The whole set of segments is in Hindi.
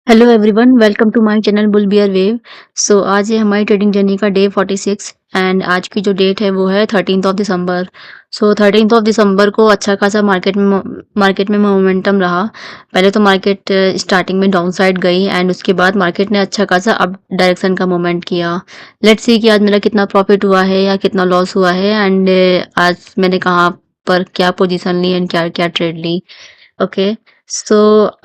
Hello everyone, welcome to my channel bull bear wave. So आज है हमारी ट्रेडिंग जर्नी का डे 46 एंड आज की जो डेट है वो है 13th of December. So 13th of December को अच्छा खासा मार्केट में मोमेंटम रहा। पहले तो मार्केट स्टार्टिंग में डाउन साइड गई एंड उसके बाद मार्केट ने अच्छा खासा अप डायरेक्शन का मूवमेंट किया। लेट्स सी कि आज मेरा कितना प्रॉफिट हुआ है या कितना लॉस हुआ है एंड आज मैंने कहाँ पर क्या पोजीशन ली एंड क्या क्या ट्रेड ली। ओके। सो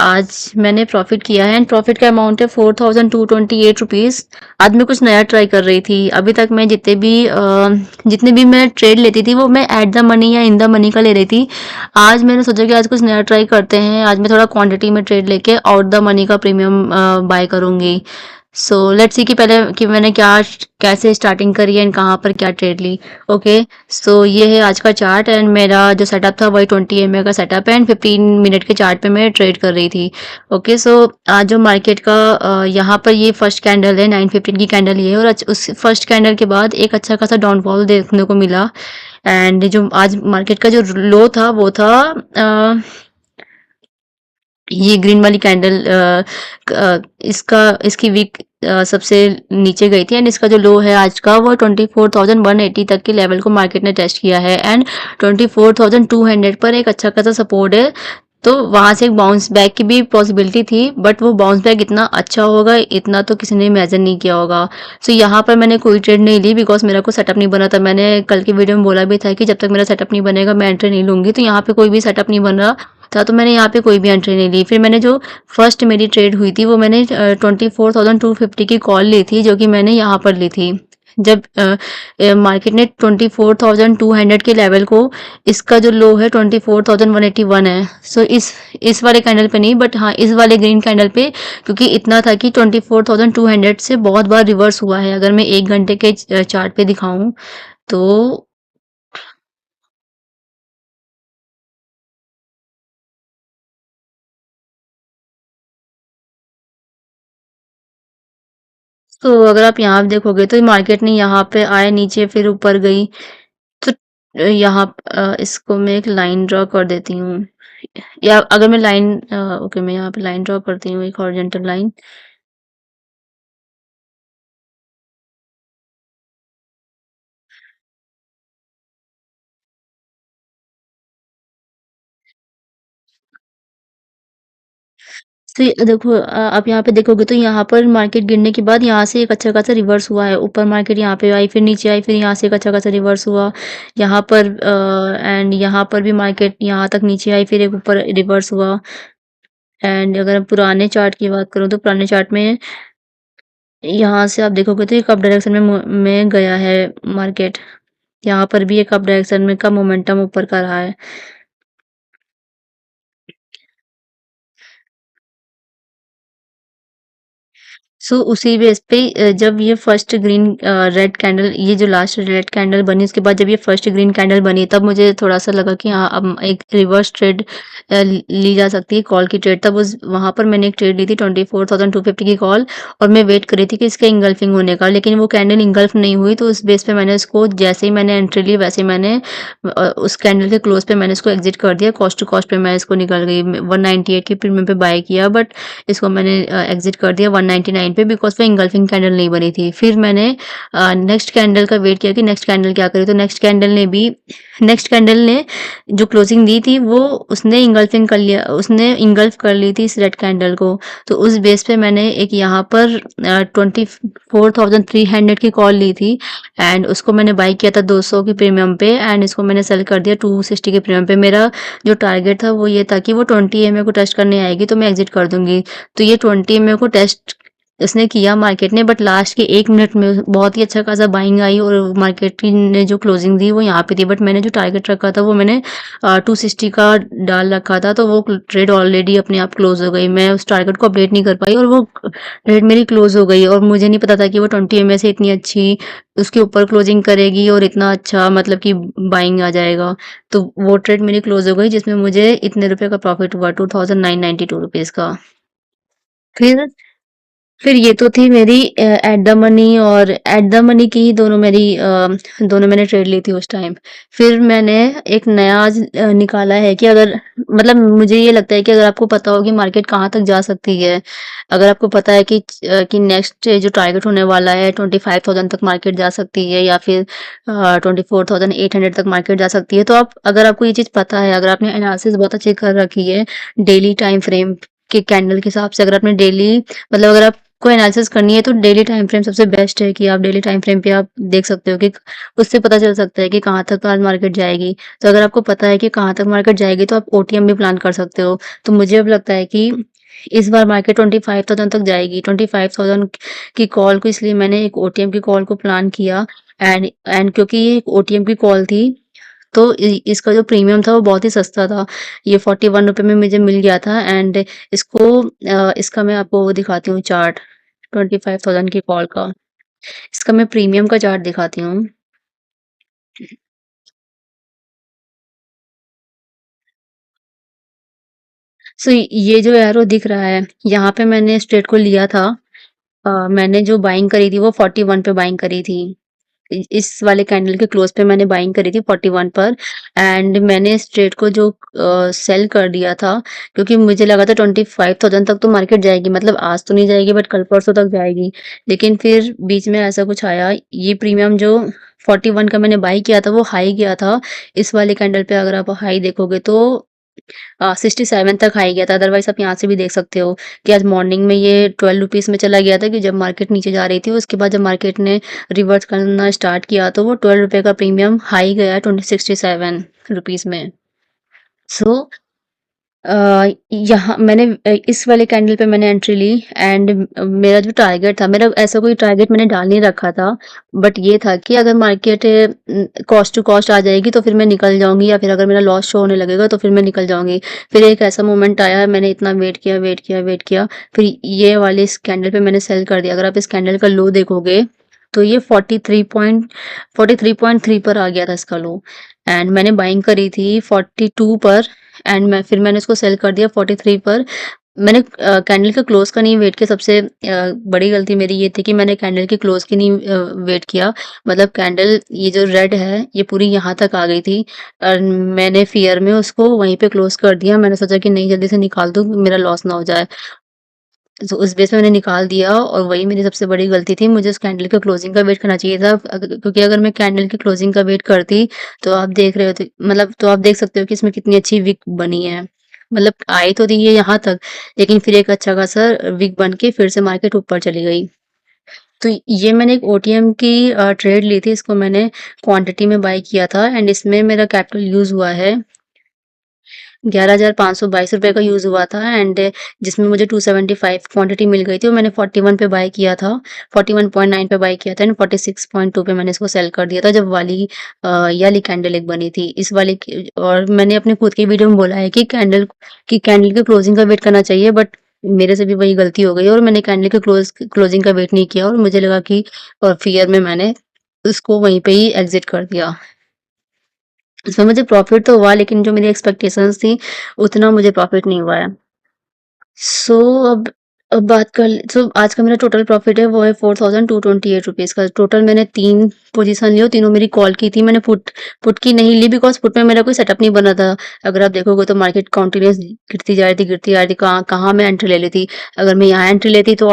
आज मैंने प्रॉफिट किया है एंड प्रॉफिट का अमाउंट है 4228 रुपीज। आज मैं कुछ नया ट्राई कर रही थी। अभी तक मैं जितने भी मैं ट्रेड लेती थी वो मैं एट द मनी या इन द मनी का ले रही थी। आज मैंने सोचा कि आज कुछ नया ट्राई करते हैं। आज मैं थोड़ा क्वांटिटी में ट्रेड लेके आउट द मनी का प्रीमियम बाय करूंगी। सो लेट्स सी कि पहले कि मैंने क्या कैसे स्टार्टिंग करी है एंड कहाँ पर क्या ट्रेड ली। ओके। सो ये है आज का चार्ट एंड मेरा जो सेटअप था वही 20 MA का सेटअप है एंड 15 मिनट के चार्ट पे मैं ट्रेड कर रही थी। ओके। सो आज जो मार्केट का यहाँ पर ये फर्स्ट कैंडल है 9:15 की कैंडल ये है और उस फर्स्ट कैंडल के बाद एक अच्छा खासा डाउनफॉल देखने को मिला। एंड जो आज मार्केट का जो लो था वो था ये ग्रीन वाली कैंडल इसकी वीक सबसे नीचे गई थी एंड इसका जो लो है आज का वो 24,180 तक के लेवल को मार्केट ने टेस्ट किया है एंड 24,200 पर एक अच्छा खासा सपोर्ट है। तो वहां से एक बाउंस बैक की भी पॉसिबिलिटी थी बट वो बाउंस बैक इतना अच्छा होगा इतना तो किसी ने इमेजिन नहीं किया होगा। सो यहाँ पर मैंने कोई ट्रेड नहीं ली बिकॉज मेरा कोई सेटअप नहीं बना था। मैंने कल की वीडियो में बोला भी था कि जब तक मेरा सेटअप नहीं बनेगा मैं एंट्री नहीं लूंगी। तो यहाँ पे कोई भी सेटअप नहीं बन रहा था तो मैंने यहाँ पे कोई भी एंट्री नहीं ली। फिर मैंने जो फर्स्ट मेरी ट्रेड हुई थी वो मैंने 24,250 की कॉल ली थी जो कि मैंने यहाँ पर ली थी जब मार्केट ने 24,200 के लेवल को इसका जो लो है 24,181 है। सो इस वाले कैंडल पे नहीं बट हाँ इस वाले ग्रीन कैंडल पे क्योंकि इतना था कि 24,200 से बहुत बार रिवर्स हुआ है। अगर मैं 1 घंटे के चार्ट पे दिखाऊं तो तो अगर आप यहाँ देखोगे तो मार्केट ने यहाँ पे आए नीचे फिर ऊपर गई। तो यहाँ इसको मैं एक लाइन ड्रॉ कर देती हूँ या अगर मैं लाइन ओके मैं यहाँ पे लाइन ड्रॉ करती हूँ एक हॉरिजॉन्टल लाइन। तो ये देखो आप यहाँ पे देखोगे तो यहाँ पर मार्केट गिरने के बाद यहाँ से एक अच्छा खासा रिवर्स हुआ है। ऊपर मार्केट यहाँ पे आई फिर नीचे आई फिर यहाँ से एक अच्छा खासा रिवर्स हुआ यहाँ पर एंड यहाँ पर भी मार्केट यहाँ तक नीचे आई फिर एक ऊपर रिवर्स हुआ। एंड अगर मैं पुराने चार्ट की बात करूँ तो पुराने चार्ट में यहाँ से आप देखोगे तो ये कप डायरेक्शन में गया है मार्केट। यहाँ पर भी एक अप डायरेक्शन में का मोमेंटम ऊपर का रहा है। सो उसी बेस पे जब ये फर्स्ट ग्रीन रेड कैंडल ये जो लास्ट रेड कैंडल बनी उसके बाद जब ये फर्स्ट ग्रीन कैंडल बनी तब मुझे थोड़ा सा लगा कि हाँ अब एक रिवर्स ट्रेड ली जा सकती है कॉल की ट्रेड। तब उस वहां पर मैंने एक ट्रेड ली थी 24,250 की कॉल और मैं वेट कर रही थी कि इसके इंगल्फिंग होने का लेकिन वो कैंडल इंगल्फ नहीं हुई। तो उस बेस पे मैंने उसको जैसे ही मैंने एंट्री ली वैसे ही मैंने उस कैंडल के क्लोज पे मैंने इसको एग्जिट कर दिया। कॉस्ट टू कॉस्ट पे मैं इसको निकल गई 198 के प्रीमियम पे बाय किया बट इसको मैंने एग्जिट कर दिया 199 पे बिकॉज वो इंगल्फिंग कैंडल नहीं बनी थी। फिर मैंने नेक्स्ट कैंडल का वेट किया कि नेक्स्ट कैंडल क्या करे। तो नेक्स्ट कैंडल ने जो क्लोजिंग दी थी वो उसने इंगल्फ कर ली थी इस रेड कैंडल को। तो उस बेस पे मैंने एक यहाँ पर 24,300 की कॉल ली थी एंड उसको मैंने बाई किया था 200 की प्रीमियम पे एंड इसको मैंने सेल कर दिया 260 के प्रीमियम पे। मेरा जो टारगेट था वो ये था कि वो 20 MA को टेस्ट करने आएगी तो मैं एग्जिट कर दूंगी। तो ये 20 MA को टेस्ट इसने किया मार्केट ने बट लास्ट के 1 मिनट में बहुत ही अच्छा खासा बाइंग आई और मार्केट की ने जो क्लोजिंग दी वो यहाँ पे थी। बट मैंने जो टारगेट रखा था वो मैंने 260 का डाल रखा था तो वो ट्रेड ऑलरेडी अपने आप क्लोज हो गई। मैं उस टारगेट को अपडेट नहीं कर पाई और वो ट्रेड मेरी क्लोज हो गई और मुझे नहीं पता था कि वो 20 MA से इतनी अच्छी उसके ऊपर क्लोजिंग करेगी और इतना अच्छा मतलब कि बाइंग आ जाएगा। तो वो ट्रेड मेरी क्लोज हो गई जिसमें मुझे इतने रुपए का प्रॉफिट हुआ 2,992 रुपीज का। फिर फिर ये तो थी मेरी एट द मनी और एट द मनी की ही दोनों मैंने ट्रेड ली थी उस टाइम। फिर मैंने एक नया आज निकाला है कि अगर मतलब मुझे ये लगता है कि अगर आपको पता हो कि मार्केट कहाँ तक जा सकती है, अगर आपको पता है कि नेक्स्ट जो टारगेट होने वाला है 25,000 तक मार्केट जा सकती है या फिर 24,800 तक मार्केट जा सकती है, तो आप अगर आपको ये चीज़ पता है, अगर आपने एनालिसिस बहुत अच्छी कर रखी है, डेली टाइम फ्रेम के कैंडल के हिसाब से अगर आपने डेली मतलब अगर आपको एनालिसिस करनी है तो डेली टाइम फ्रेम सबसे बेस्ट है कि आप डेली टाइम फ्रेम पे आप देख सकते हो कि उससे पता चल सकता है कि कहाँ तक आज मार्केट जाएगी। तो अगर आपको पता है कि कहाँ तक मार्केट जाएगी तो आप ओटीएम भी प्लान कर सकते हो। तो मुझे अब लगता है कि इस बार मार्केट 25,000 तक जाएगी। 25,000 की कॉल को इसलिए मैंने एक ओटीएम की कॉल को प्लान किया एंड क्योंकि ये एक ओटीएम की कॉल थी तो इसका जो प्रीमियम था वो बहुत ही सस्ता था। ये 41 रुपए में मुझे मिल गया था एंड इसका मैं आपको वो दिखाती हूँ चार्ट 25,000 की कॉल का। इसका मैं प्रीमियम का चार्ट दिखाती हूँ। सो ये जो एरो दिख रहा है, यहाँ पे मैंने स्ट्रेट को लिया था। मैंने जो बाइंग करी थी वो 41 पे बाइंग करी थी। इस वाले कैंडल के क्लोज पे मैंने बाइंग करी थी 41 पर एंड मैंने स्ट्रेट को जो सेल कर दिया था क्योंकि मुझे लगा था 25,000 तक तो मार्केट जाएगी, मतलब आज तो नहीं जाएगी बट कल परसों तक जाएगी। लेकिन फिर बीच में ऐसा कुछ आया, ये प्रीमियम जो 41 का मैंने बाई किया था वो हाई गया था। इस वाले कैंडल पे अगर आप हाई देखोगे तो 67 तक हाई गया था। अदरवाइज आप यहाँ से भी देख सकते हो कि आज मॉर्निंग में ये 12 रुपीज़ में चला गया था कि जब मार्केट नीचे जा रही थी, उसके बाद जब मार्केट ने रिवर्स करना स्टार्ट किया तो वो 12 रुपए का प्रीमियम हाई गया 67 रुपीज़ में। सो यहाँ मैंने इस वाले कैंडल पे मैंने एंट्री ली एंड मेरा जो टारगेट था, मेरा ऐसा कोई टारगेट मैंने डाल नहीं रखा था, बट ये था कि अगर मार्केट कॉस्ट टू कॉस्ट आ जाएगी तो फिर मैं निकल जाऊंगी या फिर अगर मेरा लॉस शो होने लगेगा तो फिर मैं निकल जाऊंगी। फिर एक ऐसा मोमेंट आया, मैंने इतना वेट किया, फिर ये वाले इस कैंडल पे मैंने सेल कर दिया। अगर आप इस कैंडल का लो देखोगे तो ये 43.3 पर आ गया था इसका लो एंड मैंने बाइंग करी थी 42 पर एंड मैंने इसको सेल कर दिया 43 पर। मैंने कैंडल के क्लोज का नहीं वेट किया। सबसे बड़ी गलती मेरी ये थी कि मैंने कैंडल के क्लोज की नहीं वेट किया। मतलब कैंडल ये जो रेड है ये पूरी यहाँ तक आ गई थी और मैंने फियर में उसको वहीं पे क्लोज कर दिया। मैंने सोचा कि नहीं जल्दी से निकाल दूँ, मेरा लॉस ना हो जाए। तो उस बेस पे मैंने निकाल दिया और वही मेरी सबसे बड़ी गलती थी। मुझे उस कैंडल के क्लोजिंग का वेट करना चाहिए था। क्योंकि अगर मैं कैंडल के क्लोजिंग का वेट करती तो आप देख रहे होते मतलब तो आप देख सकते हो कि इसमें कितनी अच्छी विक बनी है। मतलब आई तो थी ये यहाँ तक, लेकिन फिर एक अच्छा खासा विक बन के फिर से मार्केट ऊपर चली गई। तो ये मैंने एक ओटीएम की ट्रेड ली थी। इसको मैंने क्वांटिटी में बाय किया था एंड इसमें मेरा कैपिटल यूज़ हुआ है 11,522 रुपए का यूज़ हुआ था एंड जिसमें मुझे 275 क्वांटिटी मिल गई थी और मैंने 41 पे बाय किया था, 41.9 पे बाय किया था एंड 46.2 पे मैंने इसको सेल कर दिया था जब ये वाली कैंडल एक बनी थी। इस वाली की और मैंने अपने खुद की वीडियो में बोला है कि कैंडल के क्लोजिंग का वेट करना चाहिए, बट मेरे से भी वही गलती हो गई और मैंने कैंडल के क्लोजिंग का वेट नहीं किया और मुझे लगा कि फियर में मैंने उसको वहीं पे ही एग्ज़िट कर दिया। इसमें मुझे प्रॉफ़िट तो हुआ लेकिन जो मेरी एक्सपेक्टेशंस थी उतना मुझे प्रॉफ़िट नहीं हुआ है। सो अब बात कर सो आज का मेरा टोटल प्रॉफ़िट है वो है 4,228 रुपीज़ का। टोटल मैंने 3 पोज़ीशन ली और तीनों मेरी कॉल की थी। मैंने पुट की नहीं ली बिकॉज़ पुट में मेरा कोई सेटअप नहीं बना था। अगर आप देखोगे तो मार्केट कंटीन्यूअस गिरती जा रही थी। कहाँ मैं एंट्री ले लेती। अगर मैं यहाँ एंट्री लेती तो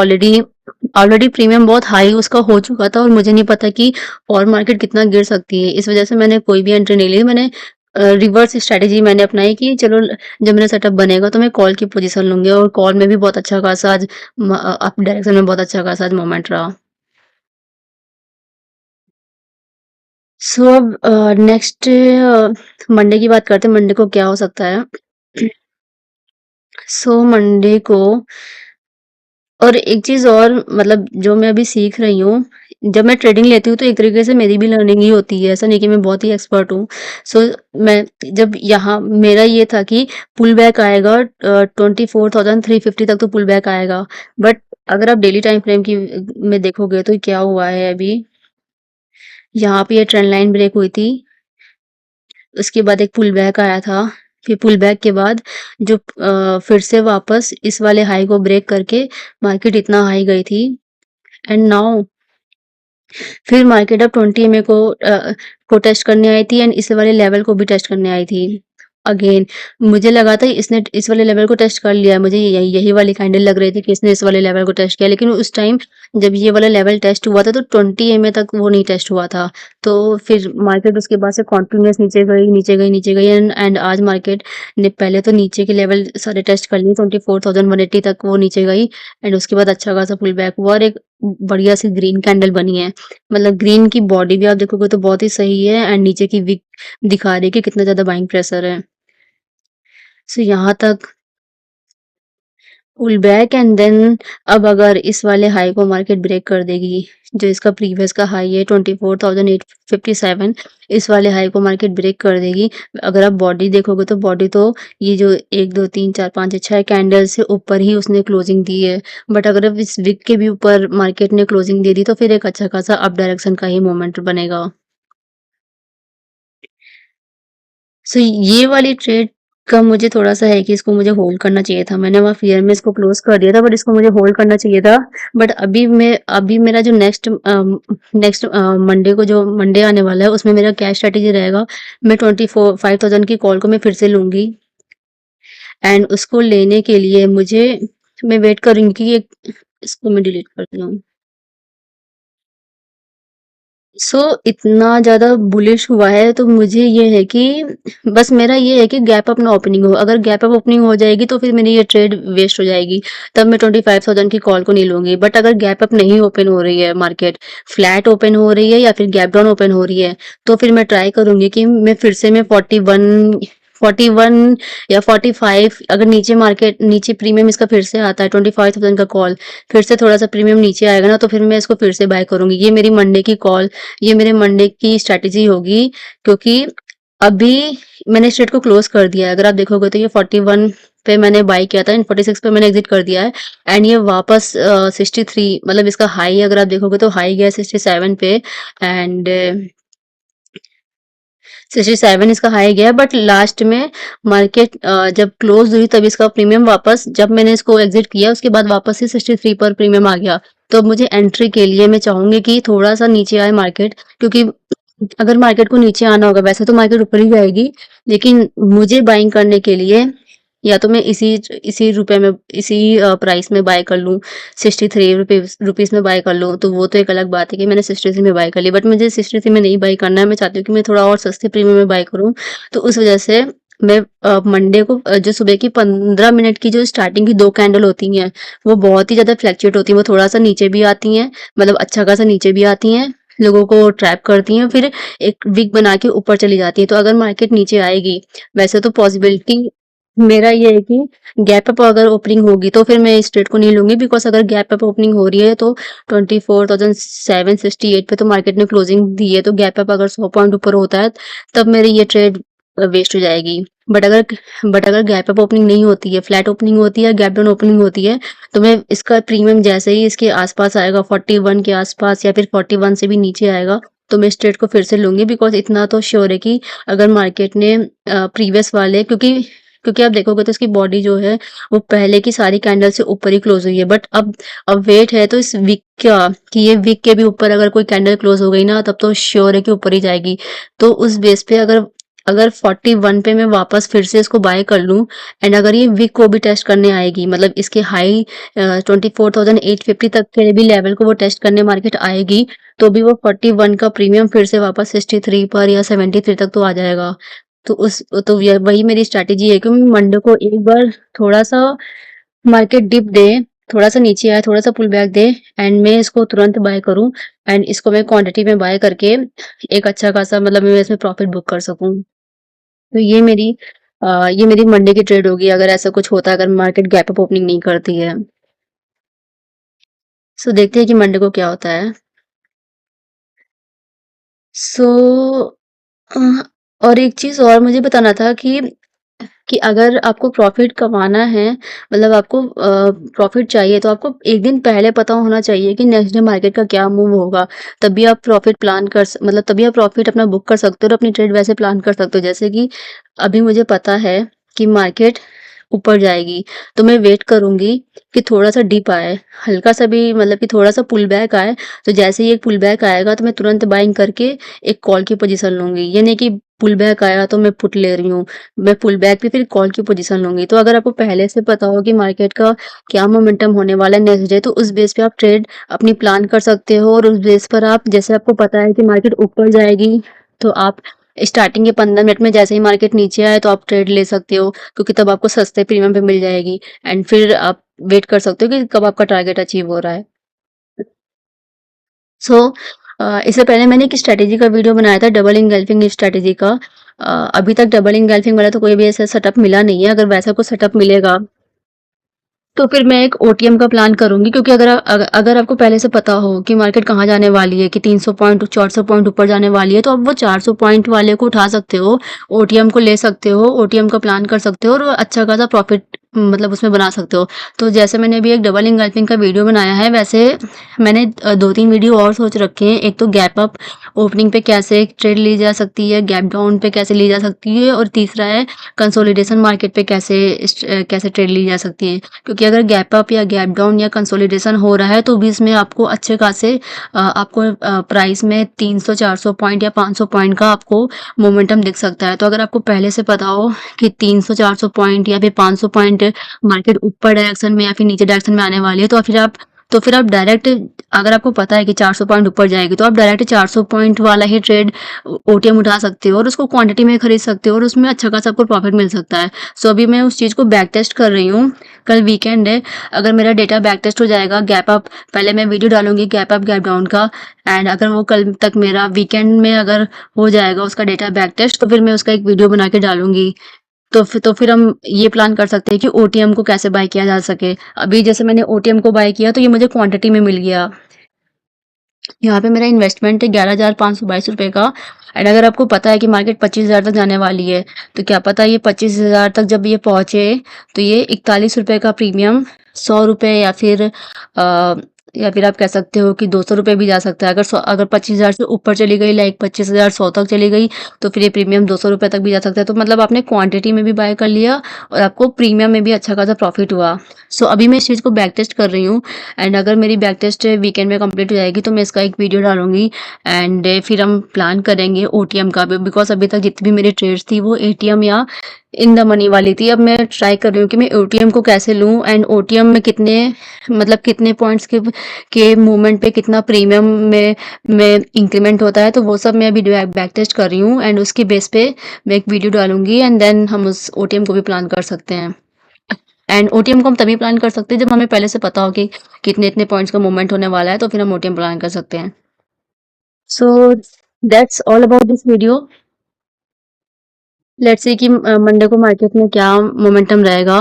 ऑलरेडी प्रीमियम बहुत हाई उसका हो चुका था और मुझे नहीं पता कि और मार्केट कितना गिर सकती है। इस वज़ह से मैंने कोई भी एंट्री नहीं ली। मैंने रिवर्स स्ट्रैटेजी मैंने अपनाई कि चलो जब मेरा सेटअप बनेगा तो मैं कॉल की पोजीशन लूँगी और कॉल में भी बहुत अच्छा खासा आज अप डायरेक्शन में बहुत अच्छा खासा आज मोमेंट रहा। सो अब नेक्स्ट मंडे की बात करते हैं, मंडे को क्या हो सकता है? सो मंडे को और एक चीज़ और मतलब जो मैं अभी सीख रही हूँ, जब मैं ट्रेडिंग लेती हूँ तो एक तरीके से मेरी भी लर्निंग ही होती है, ऐसा नहीं कि मैं बहुत ही एक्सपर्ट हूँ। सो मैं जब यहाँ मेरा ये था कि पुल बैक आएगा 24,350 तक तो पुल बैक आएगा। बट अगर आप डेली टाइम फ्रेम की में देखोगे तो क्या हुआ है अभी, यहाँ पे ये ट्रेंड लाइन ब्रेक हुई थी, उसके बाद एक पुल बैक आया था, फिर पुल बैक के बाद जो फिर से वापस इस वाले हाई को ब्रेक करके मार्केट इतना हाई गई थी एंड नाउ फिर मार्केट अब 20 एमए को टेस्ट करने आई थी एंड इस वाले लेवल को भी टेस्ट करने आई थी अगेन। मुझे लगा था इसने इस वाले लेवल को टेस्ट कर लिया, मुझे यही यही वाली कैंडल लग रही थी कि इसने इस वाले लेवल को टेस्ट किया, लेकिन उस टाइम जब ये वाला लेवल टेस्ट हुआ था तो 20 एमए तक वो नहीं टेस्ट हुआ था। तो फिर मार्केट उसके बाद से कॉन्टिन्यूस नीचे गई नीचे गई नीचे गई एंड आज मार्केट ने पहले तो नीचे के लेवल सारे टेस्ट कर लिए, 24,180 तक वो नीचे गई एंड उसके बाद अच्छा खासा पुल बैक हुआ और एक बढ़िया सी ग्रीन कैंडल बनी है। मतलब ग्रीन की बॉडी भी आप देखोगे तो बहुत ही सही है एंड नीचे की विक दिखा रही है कि कितना ज्यादा बाइंग प्रेशर है। सो यहाँ तक पुल बैक एंड देन अब अगर इस वाले हाई को मार्केट ब्रेक कर देगी, जो इसका प्रीवियस का हाई है 24,857, इस वाले हाई को मार्केट ब्रेक कर देगी। अगर आप बॉडी देखोगे तो बॉडी तो ये जो 1 2 3 4 5 6 कैंडल से ऊपर ही उसने क्लोजिंग दी है, बट अगर अब इस विक के भी ऊपर मार्केट ने क्लोजिंग दे दी तो फिर एक अच्छा खासा अप डायरेक्शन का ही मोमेंट बनेगा। सो ये वाली ट्रेड का मुझे थोड़ा-सा है कि इसको मुझे होल्ड करना चाहिए था। मैंने वहाँ फ़ियर में इसको क्लोज़ कर दिया था, बट इसको मुझे होल्ड करना चाहिए था। बट अभी मेरा जो नेक्स्ट मंडे को जो मंडे आने वाला है, उसमें मेरा क्या स्ट्रैटेजी रहेगा, मैं 24,500 की कॉल को मैं फिर से लूँगी एंड उसको लेने के लिए मैं वेट करूँगी कि इसको मैं डिलीट करती हूँ। इतना ज़्यादा बुलिश हुआ है तो मुझे ये है कि बस मेरा ये है कि गैप अप ना ओपनिंग हो। अगर गैप अप ओपनिंग हो जाएगी तो फिर मेरी ये ट्रेड वेस्ट हो जाएगी। तब मैं 25,000 की कॉल को नहीं लूँगी। बट अगर गैप अप नहीं ओपन हो रही है मार्केट, फ्लैट ओपन हो रही है या फिर गैप डाउन ओपन हो रही है, तो फिर मैं ट्राई करूँगी कि मैं फिर से मैं 41 या 45, अगर नीचे प्रीमियम इसका फिर से आता है 25,000 का कॉल, फिर से थोड़ा-सा प्रीमियम नीचे आएगा ना तो फिर मैं इसको फिर से बाय करूँगी। ये मेरे मंडे की स्ट्रैटेजी होगी, क्योंकि अभी मैंने इस ट्रेड को क्लोज कर दिया है। अगर आप देखोगे तो ये 41 पे मैंने बाय किया था एंड 46 पे मैंने एग्जिट कर दिया है एंड ये वापस 63, मतलब इसका हाई अगर आप देखोगे तो हाई गया है 67 पे एंड 67 इसका हाई गया, बट लास्ट में मार्केट जब क्लोज हुई तब इसका प्रीमियम वापस, जब मैंने इसको एग्जिट किया उसके बाद वापस से 63 पर प्रीमियम आ गया। तो अब मुझे एंट्री के लिए मैं चाहूंगी कि थोड़ा सा नीचे आए मार्केट, क्योंकि अगर मार्केट को नीचे आना होगा, वैसे तो मार्केट ऊपर ही जाएगी, लेकिन मुझे बाइंग करने के लिए या तो मैं इसी रुपए में इसी प्राइस में बाय कर लूँ, 63 रुपीज़ में बाय कर लूँ, तो वो तो एक अलग बात है कि मैंने 63 में बाय कर ली, बट मुझे 63 में नहीं बाय करना है। मैं चाहती हूँ कि मैं थोड़ा और सस्ते प्रीमियम में बाय करूँ। तो उस वजह से मैं मंडे को जो सुबह की 15 मिनट की जो स्टार्टिंग की 2 कैंडल होती हैं, वो बहुत ही ज़्यादा फ्लक्चुएट होती हैं। वो थोड़ा-सा नीचे भी आती हैं, मतलब अच्छा खासा नीचे भी आती हैं, लोगों को ट्रैप करती हैं, फिर एक विक बना के ऊपर चली जाती हैं। तो अगर मार्केट नीचे आएगी, वैसे तो पॉसिबिलिटी मेरा ये है कि गैप अप अगर ओपनिंग होगी तो फिर मैं इस ट्रेड को नहीं लूँगी, बिकॉज़ अगर गैप अप ओपनिंग हो रही है तो 24,768 पे तो मार्केट ने क्लोजिंग दी है, तो गैप अप अगर 100 पॉइंट ऊपर होता है तब मेरी ये ट्रेड वेस्ट हो जाएगी। बट अगर गैप अप ओपनिंग नहीं होती है, फ्लैट ओपनिंग होती है, गैप डाउन ओपनिंग होती है, तो मैं इसका प्रीमियम जैसे ही इसके आस-पास आएगा, 41 के आस-पास या फिर 41 से भी नीचे आएगा, तो मैं इस ट्रेड को फिर से लूँगी, बिकॉज़ इतना तो श्योर है कि अगर मार्केट ने प्रीवियस वाले, क्योंकि आप देखोगे तो इसकी बॉडी जो है वो पहले की सारी कैंडल से ऊपर ही क्लोज हुई है, बट अब वेट है तो इस वीक का, कि ये वीक के भी ऊपर अगर कोई कैंडल क्लोज हो गई ना, तब तो श्योर है कि ऊपर ही जाएगी। तो उस बेस पे अगर अगर 41 पे मैं वापस फिर से इसको बाय कर लूं एंड अगर ये वीक को भी टेस्ट करने आएगी, मतलब इसके हाई 24,850 तक के भी लेवल को वो टेस्ट करने मार्केट आएगी, तो भी वो 41 का प्रीमियम फिर से वापस 63 पर या 73 तक तो आ जाएगा। तो वही मेरी स्ट्रैटेजी है कि मंडे को एक बार थोड़ा सा मार्केट डिप दे, थोड़ा सा नीचे आए, थोड़ा सा पुल बैक दे एंड मैं इसको तुरंत बाय करूं एंड इसको मैं क्वांटिटी में बाय करके एक अच्छा खासा, मतलब मैं इसमें प्रॉफिट बुक कर सकूं। तो ये मेरी मंडे की ट्रेड होगी अगर ऐसा कुछ होता है, अगर मार्केट गैप अप ओपनिंग नहीं करती है। सो देखते हैं कि मंडे को क्या होता है। सो और एक चीज और मुझे बताना था कि अगर आपको प्रॉफिट कमाना है, मतलब आपको प्रॉफिट चाहिए, तो आपको एक दिन पहले पता होना चाहिए कि नेक्स्ट डे मार्केट का क्या मूव होगा। तभी आप प्रॉफिट मतलब तभी आप प्रॉफिट अपना बुक कर सकते हो और अपनी ट्रेड वैसे प्लान कर सकते हो। जैसे कि अभी मुझे पता है कि मार्केट ऊपर जाएगी, तो मैं वेट करूँगी कि थोड़ा-सा डिप आए, हल्का-सा भी मतलब कि थोड़ा-सा पुल बैक आए, तो जैसे ही एक पुल बैक आएगा तो मैं तुरंत बाइंग करके एक कॉल की पोज़ीशन लूँगी। ये नहीं कि पुल बैक आया तो मैं पुट ले रही हूँ, मैं पुल बैक पे फिर कॉल की पोज़ीशन लूँगी। तो अगर आपको पहले से पता हो कि मार्केट का क्या मोमेंटम होने वाला है नेक्स्ट डे, तो उस बेस पे आप ट्रेड अपनी प्लान कर सकते हो और उस बेस पर आप, जैसे आपको पता है कि मार्केट ऊपर जाएगी, तो आप स्टार्टिंग के 15 मिनट में जैसे ही मार्केट नीचे आए तो आप ट्रेड ले सकते हो, क्योंकि तब आपको सस्ते प्रीमियम पे मिल जाएगी एंड फिर आप वेट कर सकते हो कि कब आपका टारगेट अचीव हो रहा है। सो इससे पहले मैंने एक स्ट्रैटेजी का वीडियो बनाया था, डबल इंगल्फिंग स्ट्रैटेजी का। अभी तक डबल इंगल्फिंग वाला तो कोई भी ऐसा सेटअप मिला नहीं है। अगर वैसा कुछ सेटअप मिलेगा तो फिर मैं एक ओटीएम का प्लान करूँगी, क्योंकि अगर आपको पहले से पता हो कि मार्केट कहाँ जाने वाली है, कि 300 पॉइंट 400 पॉइंट ऊपर जाने वाली है, तो आप वो 400 पॉइंट वाले को उठा सकते हो, ओटीएम को ले सकते हो, ओटीएम का प्लान कर सकते हो और अच्छा खासा प्रॉफिट मतलब उसमें बना सकते हो। तो जैसे मैंने अभी एक डबल इंगल्फिंग का वीडियो बनाया है, वैसे मैंने 2-3 वीडियो और सोच रखे हैं। एक तो गैप अप ओपनिंग पे कैसे ट्रेड ली जा सकती है, गैप डाउन पे कैसे ली जा सकती है, और तीसरा है कंसोलिडेशन मार्केट पे कैसे ट्रेड ली जा सकती है। क्योंकि अगर गैप अप या गैप डाउन या कंसोलिडेशन हो रहा है तो भी इसमें आपको अच्छे खासे आपको प्राइस में 300-400 पॉइंट या 500 पॉइंट का आपको मोमेंटम दिख सकता है। तो अगर आपको पहले से पता हो कि 300-400 पॉइंट या फिर 500 पॉइंट मार्केट ऊपर डायरेक्शन में या फिर नीचे डायरेक्शन में आने वाली है, तो फिर आप डायरेक्ट, अगर आपको पता है कि 400 पॉइंट ऊपर जाएगी, तो आप डायरेक्ट 400 पॉइंट वाला ही ट्रेड ओटीएम उठा सकते हो और उसको क्वांटिटी में खरीद सकते हो और उसमें अच्छा खासा आपको प्रॉफिट मिल सकता है। सो अभी मैं उस चीज़ को बैक टेस्ट कर रही हूँ। कल वीकेंड है, अगर मेरा डेटा बैक टेस्ट हो जाएगा गैप अप, पहले मैं वीडियो डालूँगी गैप अप गैप डाउन का, एंड अगर वो कल तक मेरा वीकेंड में अगर हो जाएगा उसका डेटा बैक टेस्ट, तो फिर मैं उसका एक वीडियो बना के डालूँगी। तो फिर हम ये प्लान कर सकते हैं कि ओटीएम को कैसे बाय किया जा सके। अभी जैसे मैंने ओटीएम को बाय किया तो ये मुझे क्वांटिटी में मिल गया। यहाँ पे मेरा इन्वेस्टमेंट है ₹11,522 का, एंड अगर आपको पता है कि मार्केट 25,000 तक जाने वाली है, तो क्या पता ये 25,000 तक जब ये पहुँचे, तो ये ₹41 का प्रीमियम ₹100 या फिर आप कह सकते हो कि ₹200 भी जा सकता है। अगर 25,000 से ऊपर चली गई, लाइक 25,100 तक चली गई, तो फिर ये प्रीमियम ₹200 तक भी जा सकता है। तो मतलब आपने क्वांटिटी में भी बाय कर लिया और आपको प्रीमियम में भी अच्छा खासा प्रॉफिट हुआ। सो अभी मैं इस चीज़ को बैक टेस्ट कर रही हूँ, एंड अगर मेरी बैक टेस्ट वीकेंड में कंप्लीट हो जाएगी तो मैं इसका एक वीडियो डालूँगी, एंड फिर हम प्लान करेंगे ओटीएम का भी, बिकॉज़ अभी तक जितनी भी मेरी ट्रेड्स थी वो एटीएम या इन द मनी वाली थी। अब मैं ट्राई कर रही हूँ कि मैं ओटीएम को कैसे लूँ, एंड ओटीएम में कितने पॉइंट्स के मूवमेंट पे कितना प्रीमियम में इंक्रीमेंट होता है, तो वो सब मैं अभी बैक टेस्ट कर रही हूँ, एंड उसके बेस पे मैं एक वीडियो डालूँगी, एंड देन हम उस ओटीएम को भी प्लान कर सकते हैं। एंड ओटीएम को हम तभी प्लान कर सकते हैं जब हमें पहले से पता हो कि कितने इतने पॉइंट्स का मूवमेंट होने वाला है, तो फिर हम ओटीएम प्लान कर सकते हैं। So that's all about this video. Let's see कि मंडे को मार्केट में क्या मोमेंटम रहेगा।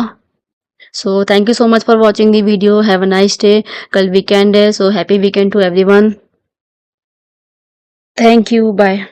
So thank you so much for watching the video. Have a nice day. कल वीकेंड है, so happy weekend to everyone. Thank you, bye.